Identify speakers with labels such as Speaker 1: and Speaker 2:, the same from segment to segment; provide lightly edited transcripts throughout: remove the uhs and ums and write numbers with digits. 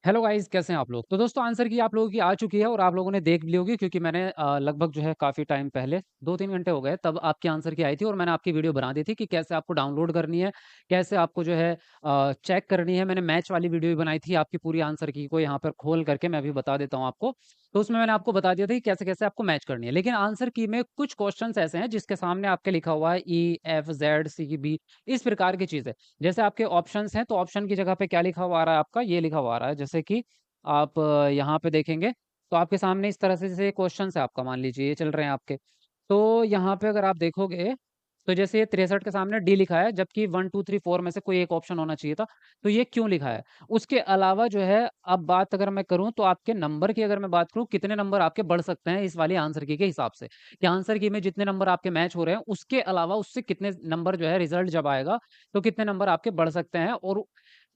Speaker 1: Hello guys, कैसे हैं आप लोग? तो दोस्तों आंसर की आप लोगों की आ चुकी है और आप लोगों ने देख भी ली होगी क्योंकि मैंने लगभग जो है काफ़ी टाइम पहले 2-3 घंटे हो गए तब आपकी आंसर की आई थी और मैंने आपकी वीडियो बना दी थी कि कैसे आपको डाउनलोड करनी है, कैसे आपको जो है चेक करनी है। मैंने मैच वाली वीडियो भी बनाई थी आपकी पूरी आंसर की को यहाँ पर खोल करके मैं अभी बता देता हूँ आपको। तो उसमें मैंने आपको बता दिया था कि कैसे-कैसे आपको मैच करनी है। लेकिन आंसर की में कुछ क्वेश्चन्स ऐसे हैं जिसके सामने आपके लिखा हुआ है ई, एफ, ज़ेड, सी, बी इस प्रकार की चीज़ें। जैसे आपके ऑप्शंस हैं तो ऑप्शन की जगह पे क्या लिखा हुआ आ रहा है आपका ये लिखा हुआ आ रहा है जैसे कि आप यहाँ पे देखेंगे, तो आपके सामने इस तरह से जैसे क्वेश्चन्स है आपका मान लीजिए ये चल रहे हैं आपके। तो यहाँ पे अगर आप देखोगे, तो जैसे ये 63 के सामने डी लिखा है जबकि 1, 2, 3, 4 में से कोई एक ऑप्शन होना चाहिए था, तो ये क्यों लिखा है? उसके अलावा जो है अब बात अगर मैं करूँ तो आपके नंबर की अगर मैं बात करूँ कितने नंबर आपके बढ़ सकते हैं इस वाली आंसर की के हिसाब से, कि आंसर की में जितने नंबर आपके मैच हो रहे हैं उसके अलावा उससे कितने नंबर जो है रिज़ल्ट जब आएगा, तो कितने नंबर आपके बढ़ सकते हैं और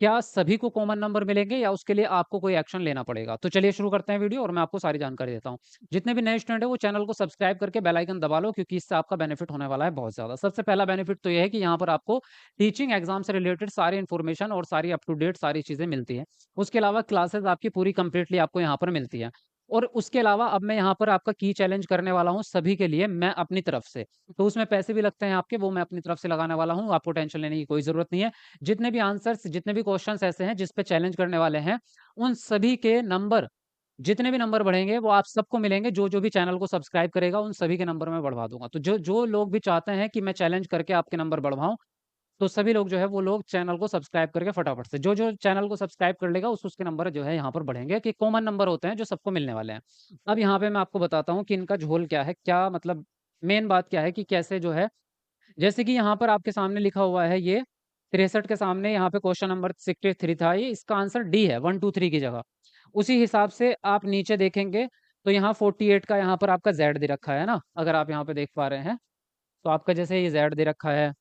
Speaker 1: क्या सभी को कॉमन नंबर मिलेंगे या उसके लिए आपको कोई एक्शन लेना पड़ेगा? तो चलिए शुरू करते हैं वीडियो और मैं आपको सारी जानकारी देता हूँ। जितने भी नए स्टूडेंट हैं वो चैनल को सब्सक्राइब करके बेल आइकन दबा लो क्योंकि इससे आपका बेनिफिट होने वाला है बहुत ज़्यादा। सबसे पहला बेनिफिट तो ये है कि यहाँ पर आपको टीचिंग एग्ज़ाम से रिलेटेड सारी इन्फॉर्मेशन और सारी अप टू डेट सारी चीज़ें मिलती हैं। उसके अलावा क्लासेस आपकी पूरी कंप्लीटली आपको यहाँ पर मिलती हैं। और उसके अलावा अब मैं यहाँ पर आपका की चैलेंज करने वाला हूँ सभी के लिए मैं अपनी तरफ से। तो उसमें पैसे भी लगते हैं आपके वो मैं अपनी तरफ से लगाने वाला हूँ, आपको टेंशन लेने की कोई ज़रूरत नहीं है। जितने भी आंसर्स जितने भी क्वेश्चंस ऐसे हैं जिस पे चैलेंज करने वाले हैं, उन सभी के नंबर जितने भी नंबर बढ़ेंगे वो आप सबको मिलेंगे, जो-जो भी चैनल को सब्सक्राइब करेगा उन सभी के नंबर मैं बढ़वा दूँगा। तो जो लोग भी चाहते हैं कि मैं चैलेंज करके आपके नंबर बढ़वाऊँ, तो सभी लोग जो है वो लोग चैनल को सब्सक्राइब करके फटाफट से जो-जो चैनल को सब्सक्राइब कर लेगा उसके नंबर जो है यहाँ पर बढ़ेंगे कि कॉमन नंबर होते हैं जो सबको मिलने वाले हैं। अब यहाँ पे मैं आपको बताता हूँ कि इनका झोल क्या है, क्या मतलब मेन बात क्या है कि कैसे जो है जैसे कि यहाँ पर आपके सामने लिखा हुआ है ये 63 के सामने यहाँ पे क्वेश्चन नंबर 63 था ये इसका आंसर डी है 1, 2, 3 की जगह। उसी हिसाब से आप नीचे देखेंगे तो यहाँ 48 का यहाँ पर आपका ज़ेड दे रखा है ना? अगर आप यहाँ पे देख पा रहे हैं, तो आपका जैसे ये ज़ेड दे रखा है।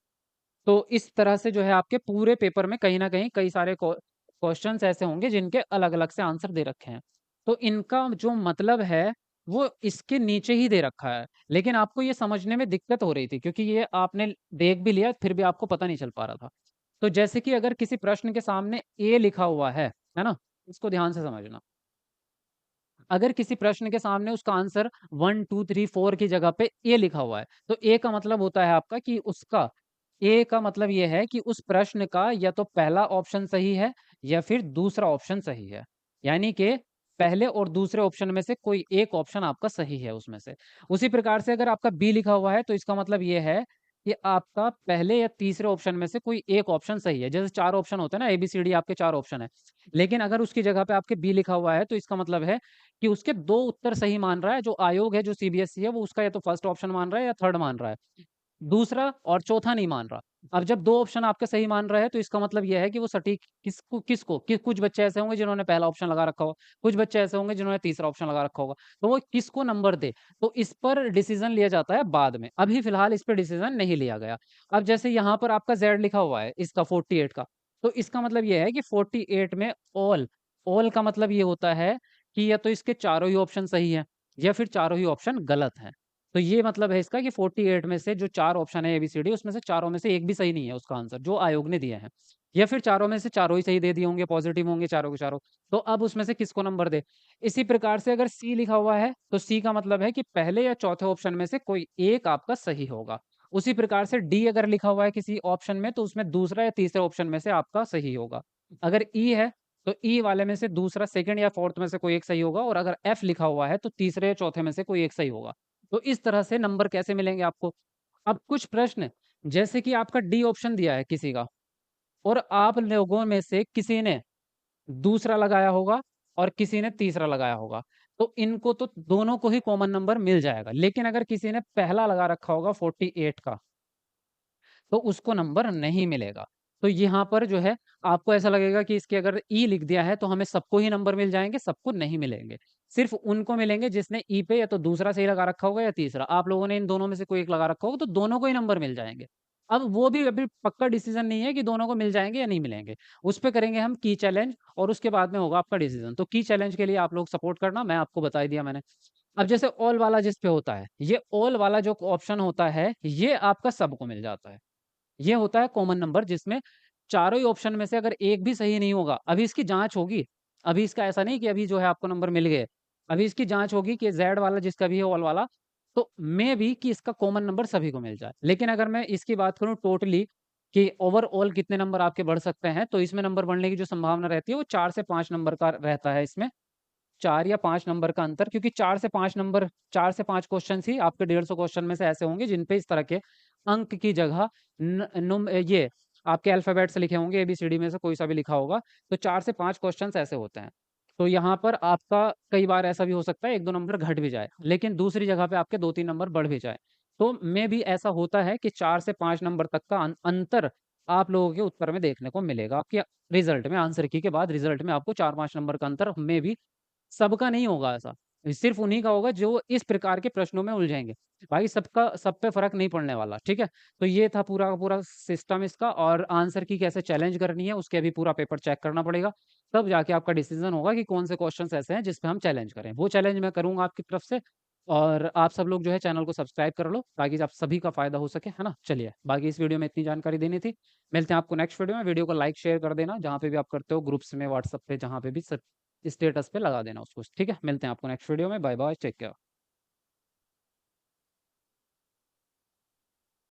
Speaker 1: तो इस तरह से जो है आपके पूरे पेपर में कहीं न कहीं कई सारे क्वेश्चन्स ऐसे होंगे जिनके अलग-अलग से आंसर दे रखे हैं। तो इनका जो मतलब है, वो इसके नीचे ही दे रखा है। लेकिन आपको ये समझने में दिक्कत हो रही थी क्योंकि ये आपने देख भी लिया फिर भी आपको पता नहीं चल पा रहा था। तो जैसे कि अगर किसी प्रश्न के सामने ए लिखा हुआ है ना? इसको ध्यान से समझना। अगर किसी प्रश्न के सामने उसका आंसर 1, 2, 3, 4 की जगह पे ए लिखा हुआ है, तो ए का मतलब होता है आपका कि उसका ए का मतलब ये है कि उस प्रश्न का या तो पहला ऑप्शन सही है या फिर दूसरा ऑप्शन सही है। यानी कि पहले और दूसरे ऑप्शन में से कोई एक ऑप्शन आपका सही है उसमें से। उसी प्रकार से अगर आपका बी लिखा हुआ है तो इसका मतलब ये है कि आपका पहले या तीसरे ऑप्शन में से कोई एक ऑप्शन सही है। जैसे 4 ऑप्शन होते हैं ना, ए-बी-सी-डी आपके 4 ऑप्शन हैं। लेकिन अगर उसकी जगह पे आपके बी लिखा हुआ है तो इसका मतलब है कि उसके 2 उत्तर सही मान रहा है, जो आयोग है, जो सीबीएसई है, वो उसका या तो फर्स्ट ऑप्शन मान रहा है या थर्ड मान रहा है। दूसरा और चौथा नहीं मान रहा। अब जब 2 ऑप्शन आपके सही मान रहे हैं, तो इसका मतलब ये है कि वो सटीक किसको कि कुछ बच्चे ऐसे होंगे जिन्होंने पहला ऑप्शन लगा रखा होगा, कुछ बच्चे ऐसे होंगे जिन्होंने तीसरा ऑप्शन लगा रखा होगा। तो वो किसको नंबर दे, तो इस पर डिसीज़न लिया जाता है बाद में। अभी फ़िलहाल इस पे डिसीज़न नहीं लिया गया। अब जैसे यहाँ पर आपका ज़ेड लिखा हुआ है, इसका 48 का, तो इसका मतलब ये है कि 48 में ऑल का मतलब ये होता है कि या तो इसके चारों ही ऑप्शन सही हैं या फिर चारों ही ऑप्शन गलत हैं। तो ये मतलब है इसका कि 48 में से जो 4 ऑप्शन है एबीसीडी उसमें से चारों में से एक भी सही नहीं है उसका आंसर जो आयोग ने दिए हैं। या फिर चारों में से चारों ही सही दे दिए होंगे, पॉजिटिव होंगे चारों के चारों। तो अब उसमें से किसको नंबर दें? इसी प्रकार से अगर सी लिखा हुआ है, तो सी का मतलब है कि पहले या चौथे ऑप्शन में से कोई एक आपका सही होगा। उसी प्रकार से डी अगर लिखा हुआ है किसी ऑप्शन में, तो उसमें दूसरा या तीसरे ऑप्शन में से आपका सही होगा। अगर ई है, तो ई वाले में से दूसरा, सेकंड या फोर्थ में से कोई एक सही होगा और अगर एफ लिखा हुआ है, तो तीसरे या चौथे में से कोई एक सही होगा। तो इस तरह से नंबर कैसे मिलेंगे आपको? अब कुछ प्रश्न जैसे कि आपका डी ऑप्शन दिया है किसी का और आप लोगों में से किसी ने दूसरा लगाया होगा और किसी ने तीसरा लगाया होगा। तो इनको तो दोनों को ही कॉमन नंबर मिल जाएगा। लेकिन अगर किसी ने पहला लगा रखा होगा 48 का तो उसको नंबर नहीं मिलेगा। तो यहाँ पर जो है आपको ऐसा लगेगा कि इसके अगर ई लिख दिया है तो हमें सबको ही नंबर मिल जाएँगे, सबको नहीं मिलेंगे। सिर्फ़ उनको मिलेंगे जिसने ई पे या तो दूसरा सही लगा रखा होगा या तीसरा। आप लोगों ने इन दोनों में से कोई एक लगा रखा होगा तो दोनों को ही नंबर मिल जाएँगे। अब वो भी अभी पक्का डिसीज़न नहीं है कि दोनों को मिल जाएँगे या नहीं मिलेंगे। उस पे करेंगे हम की चैलेंज और उसके बाद में होगा आपका डिसीज़न। तो की चैलेंज के लिए आप लोग सपोर्ट करना, मैं आपको बता ही दिया मैंने। अब जैसे ऑल वाला जिस पे होता है, ये ऑल वाला जो ऑप्शन होता है, ये आपका सबको मिल जाता है। ये होता है कॉमन नंबर जिसमें चारों ही ऑप्शन में से अगर एक भी सही नहीं होगा, अभी इसकी जाँच होगी। अभी इसका ऐसा नहीं कि अभी जो है आपको नंबर मिल गए। अभी इसकी जाँच होगी कि ज़ेड वाला जिसका भी है ऑल वाला, तो मे बी कि इसका कॉमन नंबर सभी को मिल जाए। लेकिन अगर मैं इसकी बात करूँ टोटली कि ओवरऑल कितने नंबर आपके बढ़ सकते हैं, तो इसमें नंबर बढ़ने की जो संभावना रहती है वो 4 से 5 नंबर का रहता है इसमें। 4 या 5 नंबर का अंतर, क्योंकि 4 से 5 क्वेश्चन्स ही आपके 150 क्वेश्चन में से ऐसे होंगे जिन पे इस तरह के अंक की जगह न नुम ये आपके अल्फ़ाबेट से लिखे होंगे, एबीसीडी में से कोई सा भी लिखा होगा, तो 4 से 5 क्वेश्चन्स ऐसे होते हैं। तो यहाँ पर आपका कई बार ऐसा भी हो सकता है 1-2 नंबर घट भी जाए, लेकिन दूसरी जगह पे आपके 2-3 नंबर बढ़ भी जाए। तो मेबी ऐसा होता है कि 4 से 5 नंबर तक का अंतर आप लोगों के उत्तर में देखने को मिलेगा। आपके रिज़ल्ट में, आंसर की के बाद रिज़ल्ट में आपको 4-5 नंबर का अंतर मेबी, सबका नहीं होगा ऐसा। सिर्फ़ उन्हीं का होगा जो इस प्रकार के प्रश्नों में उलझेंगे। बाकी सबका सब पे फ़र्क नहीं पड़ने वाला, ठीक है? तो ये था पूरा का पूरा सिस्टम इसका, और आंसर की कैसे चैलेंज करनी है, उसके अभी पूरा पेपर चेक करना पड़ेगा। तब जाके आपका डिसीज़न होगा कि कौन से क्वेश्चन्स ऐसे हैं जिस पे हम चैलेंज करें। वो चैलेंज मैं करूँगा आपकी तरफ से, और आप सब लोग जो है चैनल को सब्सक्राइब कर लो ताकि आप सभी का फ़ायदा हो सके, है ना? चलिए, बाकी इस वीडियो में इतनी जानकारी देनी थी। मिलते हैं आपको नेक्स्ट वीडियो में। वीडियो को लाइक, शेयर कर देना, जहाँ पे भी आप करते हो, ग्रुप्स में, व्हाट्सएप पे, जहाँ पे भी, सब स्टेटस पे लगा देना उसको, ठीक है? मिलते हैं आपको नेक्स्ट वीडियो में। Bye bye, take care.